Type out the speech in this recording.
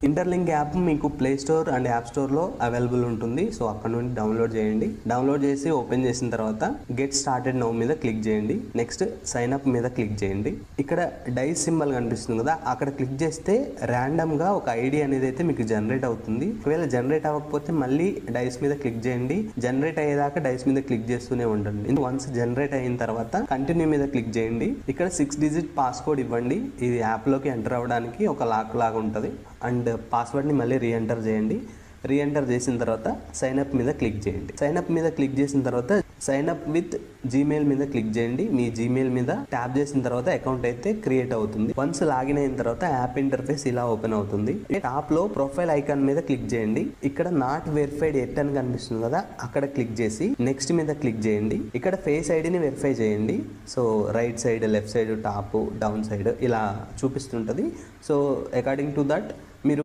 Interlink app మీకు play store and app స్టోర్లో available ఉంటుంది. సో అక్కడ నుండి డౌన్లోడ్ చేయండి. డౌన్లోడ్ చేసి ఓపెన్ చేసిన తర్వాత గెట్ స్టార్టెడ్ నౌ మీద క్లిక్ చేయండి. నెక్స్ట్ సైన్ అప్ మీద క్లిక్ చేయండి. ఇక్కడ డైస్ సింబల్ కనిపిస్తుంది కదా, అక్కడ క్లిక్ చేస్తే ర్యాండమ్గా ఒక ఐడి అనేది అయితే మీకు జనరేట్ అవుతుంది. ఒకవేళ జనరేట్ అవ్వకపోతే మళ్ళీ డైస్ మీద క్లిక్ చేయండి. జనరేట్ అయ్యేదాకా డైస్ మీద క్లిక్ చేస్తూనే ఉండండి. వన్స్ జనరేట్ అయిన తర్వాత కంటిన్యూ మీద క్లిక్ చేయండి. ఇక్కడ 6 డిజిట్ పాస్కోడ్ ఇవ్వండి. ఇది యాప్లోకి ఎంటర్ అవ్వడానికి ఒక లాక్ లాగా ఉంటుంది. అండ్ పాస్వర్డ్ని మళ్ళీ రీఎంటర్ చేయండి. రీఎంటర్ చేసిన తర్వాత సైన్ అప్ మీద క్లిక్ చేయండి. సైన్ అప్ మీద క్లిక్ చేసిన తర్వాత సైన్ అప్ విత్ జీమెయిల్ మీద క్లిక్ చేయండి. మీ జీమెయిల్ మీద ట్యాప్ చేసిన తర్వాత అకౌంట్ అయితే క్రియేట్ అవుతుంది. వన్స్ లాగిన్ అయిన తర్వాత యాప్ ఇంటర్ఫేస్ ఇలా ఓపెన్ అవుతుంది. టాప్ లో ప్రొఫైల్ ఐకాన్ మీద క్లిక్ చేయండి. ఇక్కడ నాట్ వెరిఫైడ్ ఎట్ అని కనిపిస్తుంది కదా, అక్కడ క్లిక్ చేసి నెక్స్ట్ మీద క్లిక్ చేయండి. ఇక్కడ ఫేస్ ఐడిని వెరిఫై చేయండి. So right side, left side, top, down side ఇలా చూపిస్తుంటది. So according to that